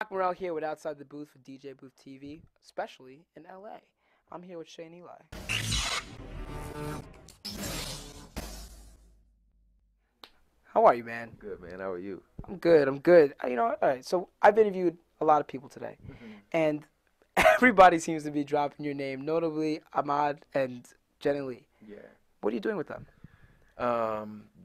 Jacques Morel here with Outside the Booth for DJBoothTV, especially in LA. I'm here with Shane Eli. How are you, man? Good, man. How are you? I'm good. I'm good. All right. So I've interviewed a lot of people today, and everybody seems to be dropping your name, notably Ahmad and Jenny Lee. Yeah. What are you doing with them?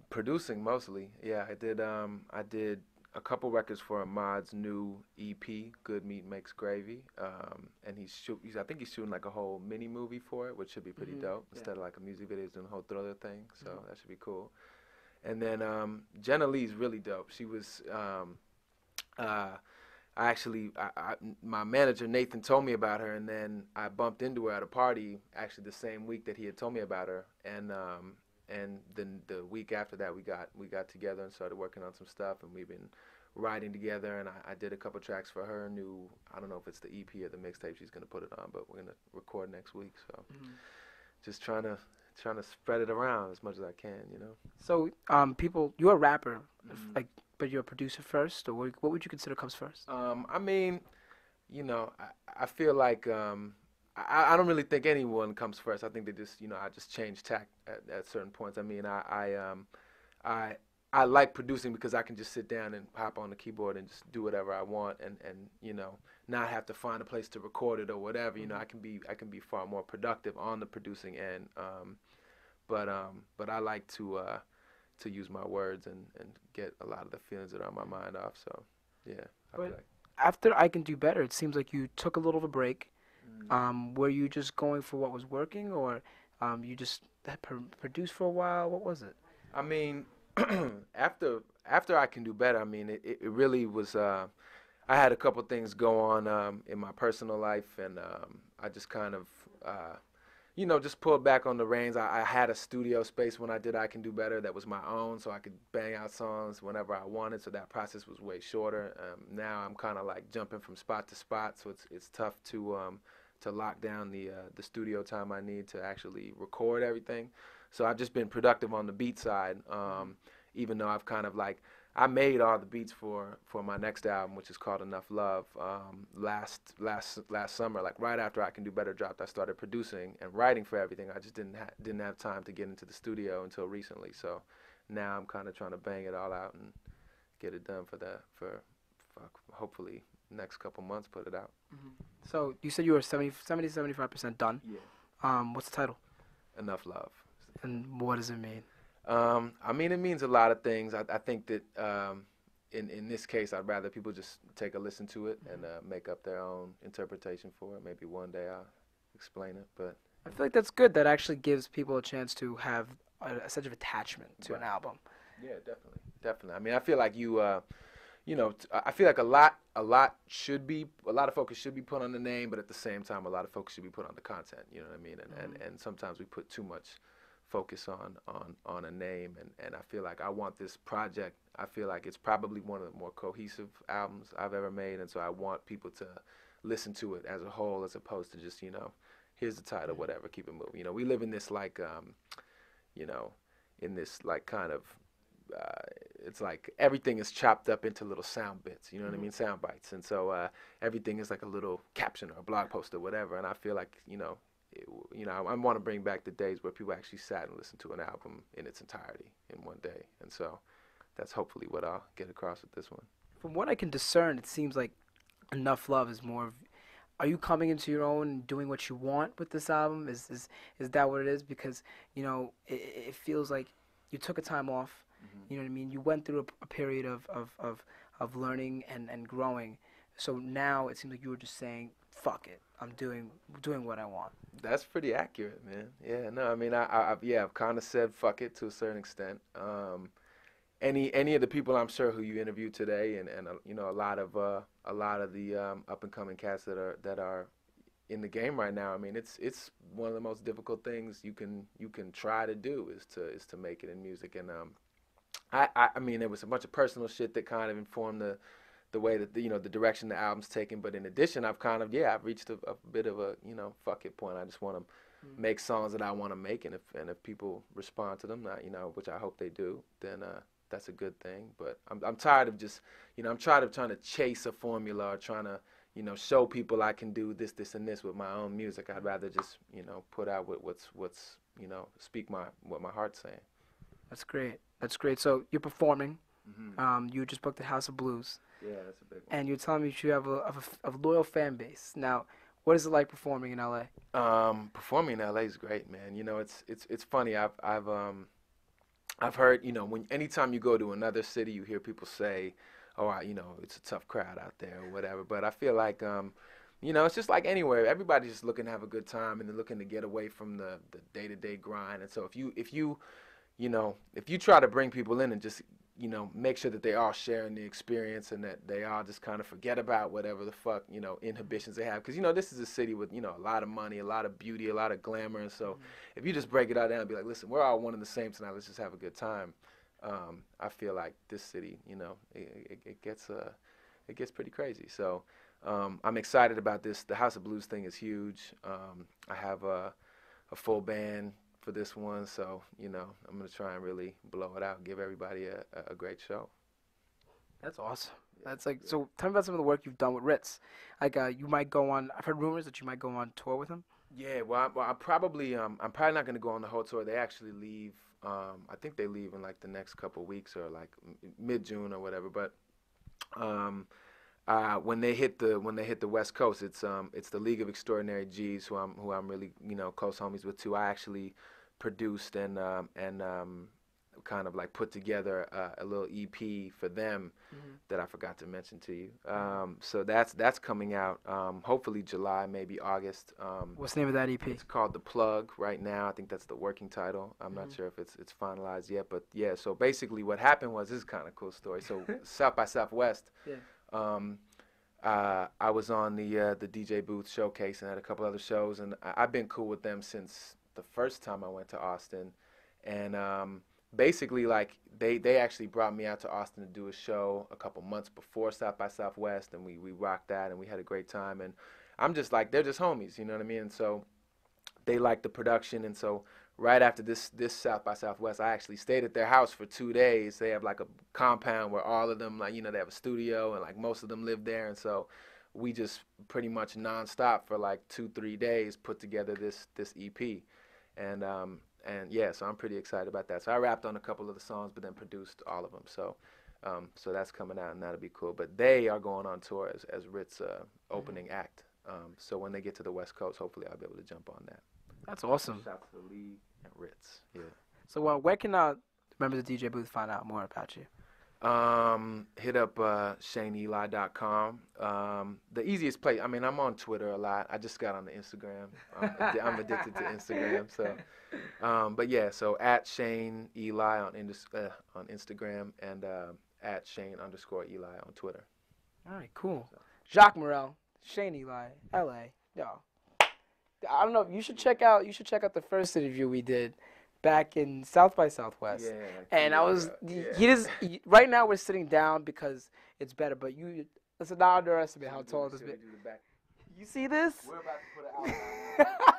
Producing mostly. Yeah, I did. I did a couple records for Ahmad's new EP, Good Meat Makes Gravy. And I think he's shooting like a whole mini movie for it, which should be pretty dope. Instead of like a music video, he's doing a whole thriller thing. So that should be cool. And then Jenna Lee's really dope. She was. My manager Nathan told me about her, and then I bumped into her at a party actually the same week that he had told me about her, and then the week after that we got together and started working on some stuff, and we've been writing together, and I did a couple tracks for her new, I don't know if it's the EP or the mixtape she's gonna put it on, but we're gonna record next week, so just trying to spread it around as much as I can, you know. So, you're a rapper, like, but you're a producer first, or what would you consider comes first? I mean, you know, I feel like I don't really think anyone comes first. I think they just, you know, I just change tack at certain points. I mean, I like producing because I can just sit down and hop on the keyboard and just do whatever I want, and you know, not have to find a place to record it or whatever. You know, I can be far more productive on the producing end. But I like to use my words and get a lot of the feelings that are on my mind off. So yeah, I feel like. After I Can Do Better, it seems like you took a little of a break. Were you just going for what was working, or you just produced for a while? What was it? I mean, after I Can Do Better, I mean, it really was. I had a couple things go on in my personal life, and I just kind of, you know, just pulled back on the reins. I had a studio space when I did I Can Do Better that was my own, so I could bang out songs whenever I wanted, so that process was way shorter. Now I'm kind of like jumping from spot to spot, so it's tough to lock down the studio time I need to actually record everything. So I've just been productive on the beat side, even though I've kind of like, I made all the beats for my next album, which is called Enough Love, last summer. Like right after I Can Do Better dropped, I started producing and writing for everything. I just didn't have time to get into the studio until recently. So now I'm kind of trying to bang it all out and get it done for hopefully next couple months, put it out. So you said you were 75% done. Yeah. What's the title? Enough Love. And what does it mean? I mean, it means a lot of things. I think that in this case, I'd rather people just take a listen to it and make up their own interpretation for it. Maybe one day I'll explain it, but I feel like that's good. That actually gives people a chance to have a sense of attachment to an album. Yeah, definitely. I mean, I feel like you know, I feel like a lot of focus should be put on the name, but at the same time, a lot of focus should be put on the content. You know what I mean? And sometimes we put too much focus on a name, and I feel like I want this project. I feel like it's probably one of the more cohesive albums I've ever made, and so I want people to listen to it as a whole, as opposed to just, you know, here's the title, whatever, keep it moving. You know, we live in this like, you know, in this like kind of. It's like everything is chopped up into little sound bits, you know what I mean, sound bites, and so everything is like a little caption or a blog post or whatever. And I feel like, you know, I want to bring back the days where people actually sat and listened to an album in its entirety in one day, and so that's hopefully what I'll get across with this one. From what I can discern, it seems like Enough Love is more of, are you coming into your own and doing what you want with this album? Is that what it is? Because, you know, it feels like you took a time off. You know what I mean? You went through a period of learning and growing. So now it seems like you were just saying, fuck it, I'm doing what I want. That's pretty accurate, man. Yeah, no, I mean, I've kind of said fuck it to a certain extent. Any of the people I'm sure who you interviewed today, and you know, a lot of the up and coming cats that are in the game right now. I mean, it's one of the most difficult things you can try to do is to make it in music. And I mean, there was a bunch of personal shit that kind of informed the way that you know, the direction the album's taken. But in addition, I've kind of I've reached a bit of a, you know, fuck it point. I just want to make songs that I want to make, and if people respond to them, you know, which I hope they do, then that's a good thing. But I'm tired of just, I'm tired of trying to chase a formula or trying to, show people I can do this, this, and this with my own music. I'd rather just, put out what's speak what my heart's saying. That's great. That's great. So you're performing. Mm-hmm. You just booked the House of Blues. Yeah, that's a big one. And you're telling me you have a loyal fan base. Now, what is it like performing in LA? Performing in LA is great, man. It's funny. I've heard, anytime you go to another city, you hear people say, "Oh, it's a tough crowd out there," or whatever. But I feel like, it's just like anywhere. Everybody's just looking to have a good time and they're looking to get away from the day-to-day grind. And so if you try to bring people in and just make sure that they all sharing the experience and that they all just kind of forget about whatever the fuck, inhibitions they have. Because, this is a city with, a lot of money, a lot of beauty, a lot of glamour. And so if you just break it all down and be like, listen, we're all one and the same tonight, let's just have a good time. I feel like this city, it gets pretty crazy. So I'm excited about this. The House of Blues thing is huge. I have a full band for this one, so I'm gonna try and really blow it out, give everybody a great show. That's awesome. That's like, so tell me about some of the work you've done with Ritz. Like, you might go on. I've heard rumors that you might go on tour with him. Yeah, well, I'm probably not gonna go on the whole tour. They actually leave. I think they leave in like the next couple weeks or like mid-June or whatever. But when they hit the West Coast, it's the League of Extraordinary G's who I'm really close homies with too. I actually produced and kind of like put together a little EP for them that I forgot to mention to you. So that's coming out hopefully July, maybe August. What's the name of that EP? It's called The Plug right now. I think that's the working title. I'm not sure if it's finalized yet, but yeah. So basically, what happened was, this is kind of a cool story. So South by Southwest. Yeah. I was on the DJBooth showcase and had a couple other shows, and I've been cool with them since the first time I went to Austin. And basically, like, they actually brought me out to Austin to do a show a couple months before South by Southwest, and we rocked that, and we had a great time. And I'm just like, they're just homies, you know what I mean? And so they liked the production, and so right after this South by Southwest, I actually stayed at their house for 2 days. They have like a compound where all of them, like, they have a studio, and like most of them live there. And so we just pretty much nonstop for like 2-3 days put together this EP. And yeah, so I'm pretty excited about that. So I rapped on a couple of the songs, but then produced all of them. So so that's coming out, and that'll be cool. But they are going on tour as Ritz opening act. So when they get to the West Coast, hopefully I'll be able to jump on that. That's awesome. Shout out to the League and Ritz. Yeah. So where can members of DJ Booth find out more about you? Hit up ShaneEli.com. The easiest place. I mean, I'm on Twitter a lot. I just got on the Instagram. I'm addicted to Instagram. So, but yeah. So at Shane Eli on Instagram and at Shane_Eli on Twitter. All right, cool. So. Jacques Morels, Shane Eli, LA. Yo, I don't know. You should check out the first interview we did back in South by Southwest. Yeah. And I was right now we're sitting down because it's better, but let's not underestimate how tall this is. You see this? We're about to put it out.